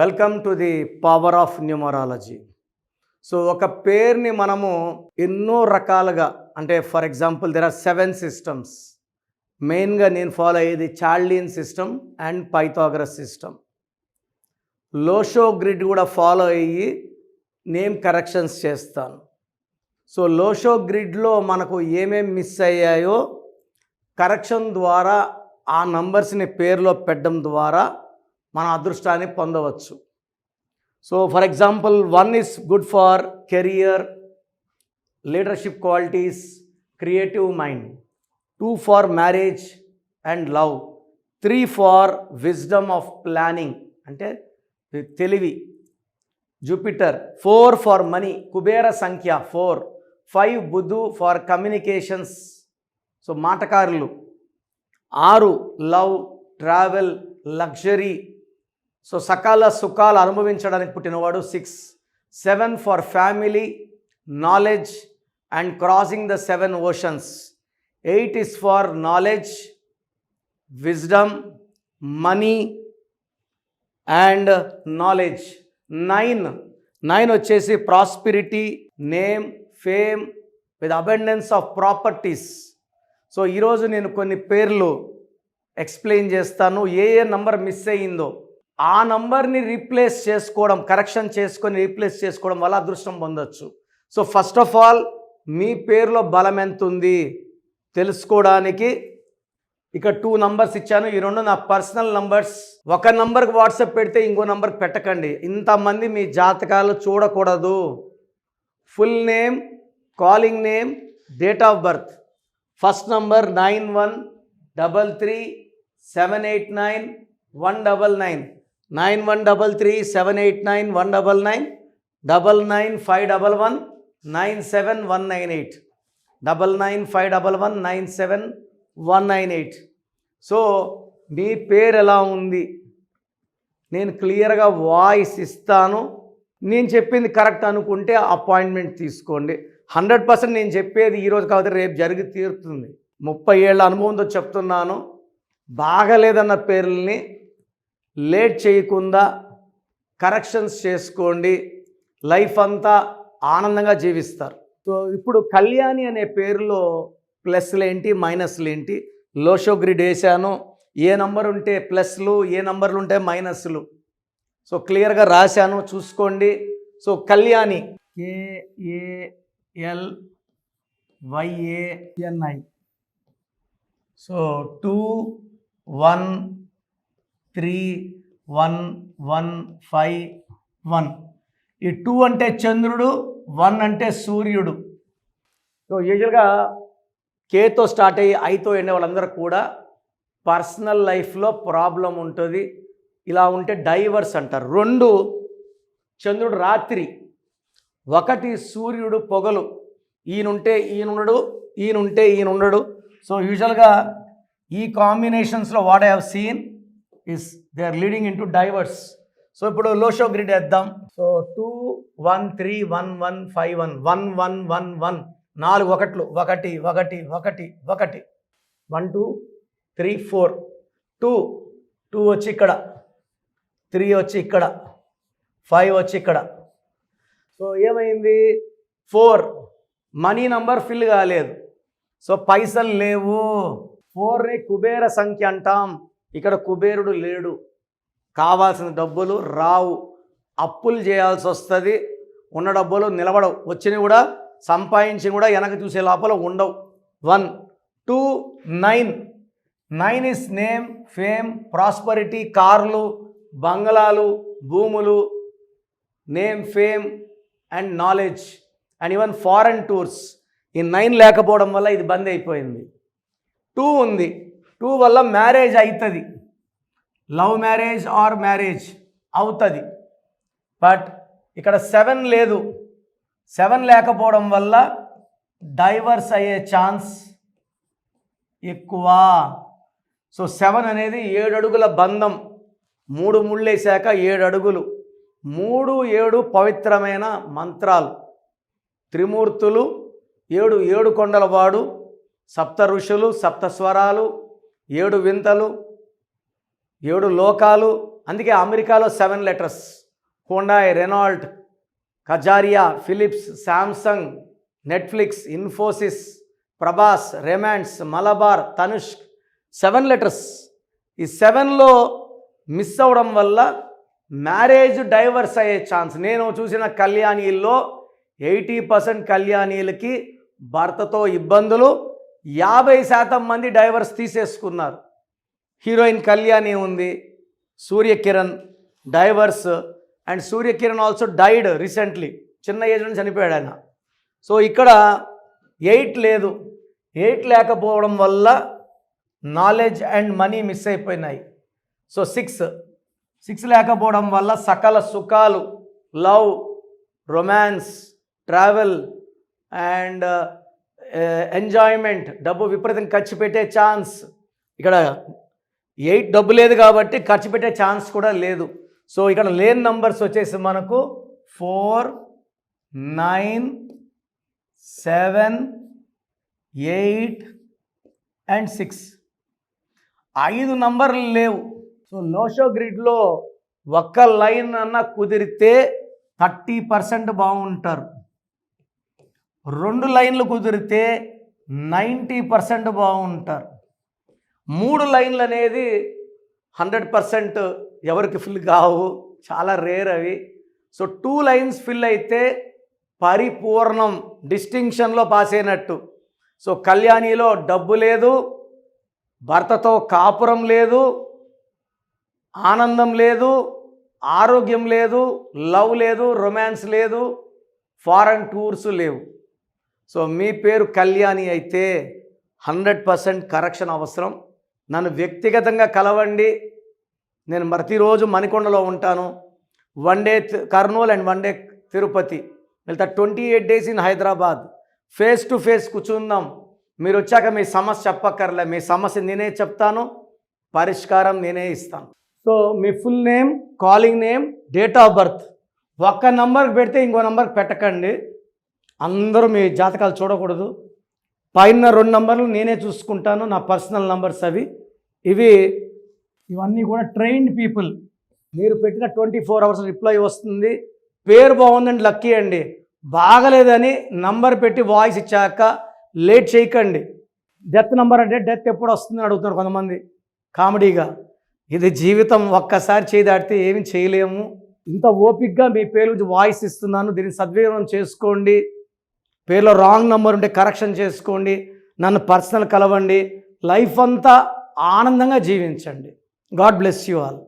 Welcome to the power of numerology. So ఒక పేరుని మనము ఎన్నో రకాలుగా, అంటే for example there are 7 systems. మెయిన్గా నేను ఫాలో అయ్యేది Chaldean system and Pythagoras system. Lo Shu grid కూడా ఫాలో అయ్యి నేమ్ కరెక్షన్స్ చేస్తాను. సో లోషో గ్రిడ్లో మనకు ఏమేమి మిస్ అయ్యాయో కరెక్షన్ ద్వారా ఆ నంబర్స్ని పేరులో పెట్టడం ద్వారా మన అదృష్టాన్ని పొందవచ్చు. So for example 1 is good for career, leadership qualities, creative mind. 2 for marriage and love. 3 for wisdom of planning, అంటే తెలివి, జూపిటర్. 4 ఫార్ మనీ, కుబేర సంఖ్య 4. 5 బుధు ఫార్ కమ్యూనికేషన్స్, సో మాటకారులు. 6 లవ్, ట్రావెల్, లగ్జరీ, సో సకాల సుఖాలు అనుభవించడానికి పుట్టినవాడు. 6. 7 for family, knowledge and crossing the 7 oceans. 8 is for knowledge, wisdom, money and knowledge. 9 వచ్చేసి prosperity, name, fame with abundance of properties. So ఈరోజు నేను కొన్ని పేర్లు ఎక్స్ప్లెయిన్ చేస్తాను. ఏ నంబర్ మిస్ అయ్యిందో ఆ నంబర్ని రీప్లేస్ చేసుకోవడం, కరెక్షన్ చేసుకొని రీప్లేస్ చేసుకోవడం వల్ల అదృష్టం పొందొచ్చు. సో ఫస్ట్ ఆఫ్ ఆల్ మీ పేరులో బలం ఎంత ఉంది తెలుసుకోవడానికి ఇక 2 నంబర్స్ ఇచ్చాను. ఈ 2 నా పర్సనల్ నంబర్స్. ఒక నంబర్కి వాట్సాప్ పెడితే ఇంకో నంబర్కి పెట్టకండి. ఇంతమంది మీ జాతకాలు చూడకూడదు. Full name, calling name, date of birth. First number 9133789199, 9133789199, 9951197198, 9951197198. So మీ పేరు ఎలా ఉంది నేను క్లియర్గా వాయిస్ ఇస్తాను. నేను చెప్పింది కరెక్ట్ అనుకుంటే అపాయింట్మెంట్ తీసుకోండి. 100% నేను చెప్పేది ఈరోజు కాకపోతే రేపు జరిగి తీరుతుంది. 30 ఏళ్ళ అనుభవంతో చెప్తున్నాను. బాగలేదన్న పేర్లని లేట్ చేయకుండా కరెక్షన్స్ చేసుకోండి. లైఫ్ అంతా ఆనందంగా జీవిస్తారు. సో ఇప్పుడు కళ్యాణి అనే పేరులో ప్లస్లు ఏంటి, మైనస్లు ఏంటి, లోషో గ్రిడ్ వేసాను. ఏ నంబర్ ఉంటే ప్లస్లు, ఏ నంబర్లు ఉంటే మైనస్లు, సో క్లియర్గా రాశాను, చూసుకోండి. So Kalyani KALYANI. సో 21311151. ఈ 2 అంటే చంద్రుడు, 1 అంటే సూర్యుడు. సో యూజువల్గా కేతో స్టార్ట్ అయ్యి ఐతో ఎండే వాళ్ళందరూ కూడా పర్సనల్ లైఫ్లో ప్రాబ్లం ఉంటుంది. ఇలా ఉంటే డైవర్స్ అంటారు. 2 చంద్రుడు రాత్రి, 1 సూర్యుడు పొగలు. ఈయనుంటే ఈయనుండడు, ఈయనుంటే ఈయనుండడు. సో యూజువల్గా ఈ కాంబినేషన్స్లో what I have seen is they are leading into divorce. So ఇప్పుడు లోషో గ్రిడ్ వేద్దాం. సో 2131151 1111 4 ఒకట్లు, 1 1 1 1 1 2 3 4 2 వచ్చి ఇక్కడ, 3 వచ్చి ఇక్కడ, 5 వచ్చి ఇక్కడ. సో ఏమైంది? 4 మనీ నంబర్ ఫిల్ కాలేదు. సో పైసలు లేవు. 4ని కుబేర సంఖ్య అంటాం. ఇక్కడ కుబేరుడు లేడు. కావాల్సిన డబ్బులు రావు, అప్పులు చేయాల్సి వస్తుంది. ఉన్న డబ్బులు నిలబడవు, వచ్చినవి కూడా సంపాదించి కూడా వెనక చూసే లోపల ఉండవు. 1 2 9 ఇస్ నేమ్, ఫేమ్, ప్రాస్పరిటీ, కార్లు, బంగళాలు, భూములు, name, fame and knowledge and even foreign tours. ఈ 9 లేకపోవడం వల్ల ఇది బంద్ అయిపోయింది. 2 ఉంది. 2 వల్ల మ్యారేజ్ అవుతుంది, లవ్ మ్యారేజ్ ఆర్ మ్యారేజ్ అవుతుంది. బట్ ఇక్కడ 7 లేదు. 7 లేకపోవడం వల్ల డైవర్స్ అయ్యే ఛాన్స్ ఎక్కువ. సో 7 అనేది 7 అడుగుల బంధం. 3 ముళ్ళేశాక 7 అడుగులు. 3 7 పవిత్రమైన మంత్రాలు. త్రిమూర్తులు, 7 కొండల వాడు, సప్త ఋషులు, సప్త స్వరాలు, 7 వింతలు, 7 లోకాలు, అందుకే అమెరికాలో 7 letters. Hyundai, Renault, Kajaria, Philips, Samsung, Netflix, Infosys, Prabhas, Raymonds, Malabar, Tanishq, 7 letters. ఈ 7లో మిస్ అవ్వడం వల్ల మ్యారేజ్ డైవర్స్ అయ్యే ఛాన్స్. నేను చూసిన కళ్యాణీల్లో 80% కళ్యాణీలకి భర్తతో ఇబ్బందులు, 50% మంది డైవర్స్ తీసేసుకున్నారు. హీరోయిన్ కళ్యాణి ఉంది, Surya Kiran divorce, and Surya Kiran also died recently, చిన్న ఏజ్ నుంచి చనిపోయాడు ఆయన. సో ఇక్కడ 8 లేదు. 8 లేకపోవడం వల్ల నాలెడ్జ్ అండ్ మనీ మిస్ అయిపోయినాయి. సో 6 లేకపోవడం వల్ల సకల సుఖాలు, love, romance, travel and enjoyment, డబ్బు విపరీతంగా ఖర్చు పెట్టే ఛాన్స్. ఇక్కడ 8 డబ్బు లేదు కాబట్టి ఖర్చు పెట్టే ఛాన్స్ కూడా లేదు. సో ఇక్కడ లేని నంబర్స్ వచ్చేసి మనకు 4, 9, 7, 8 అండ్ 6. 5 నంబర్లు లేవు. సో లోషో గ్రిడ్లో ఒక్క లైన్ అన్న కుదిరితే 30% బాగుంటారు. 2 లైన్లు కుదిరితే 90% బాగుంటారు. 3 లైన్లు అనేది 100% ఎవరికి ఫిల్ కావు, చాలా రేర్ అవి. సో 2 లైన్స్ ఫిల్ అయితే పరిపూర్ణం, డిస్టింక్షన్లో పాస్ అయినట్టు. సో కళ్యాణిలో డబ్బు లేదు, భర్తతో కాపురం లేదు, ఆనందం లేదు, ఆరోగ్యం లేదు, లవ్ లేదు, రొమాన్స్ లేదు, ఫారెన్ టూర్స్ లేవు. సో మీ పేరు కళ్యాణి అయితే 100% కరెక్షన్ అవసరం. నన్ను వ్యక్తిగతంగా కలవండి. నేను ప్రతిరోజు మణికొండలో ఉంటాను. 1 day Kurnool and 1 day Tirupati, మిగతా 28 days in Hyderabad. Face to face కూర్చుందాం. మీరు వచ్చాక మీ సమస్య చెప్పక్కర్లే, మీ సమస్య నేనే చెప్తాను, పరిష్కారం నేనే ఇస్తాను. So me full name, calling name, date of birth ఒక్క నంబర్కి పెడితే ఇంకో నంబర్కి పెట్టకండి. అందరూ మీ జాతకాలు చూడకూడదు. పైన 2 నంబర్లు నేనే చూసుకుంటాను, నా పర్సనల్ నంబర్స్ అవి. ఇవన్నీ కూడా ట్రైన్డ్ పీపుల్. మీరు పెట్టిన 24 అవర్స్ రిప్లై వస్తుంది. పేరు బాగుందండి లక్కీ అండి, బాగలేదని నంబర్ పెట్టి వాయిస్ ఇచ్చాక లేట్ చేయకండి. డెత్ నంబర్ అంటే డెత్ ఎప్పుడు వస్తుందని అడుగుతున్నారు కొంతమంది కామెడీగా. ఇది జీవితం, ఒక్కసారి చేయి దాటితే ఏమి చేయలేము. ఇంత ఓపిక్గా మీ పేరు గురించి వాయిస్ ఇస్తున్నాను, దీన్ని సద్వినియోగం చేసుకోండి. పేరులో రాంగ్ నంబర్ ఉంటే కరెక్షన్ చేసుకోండి. నన్ను పర్సనల్ కలవండి. లైఫ్ అంతా ఆనందంగా జీవించండి. God bless you all.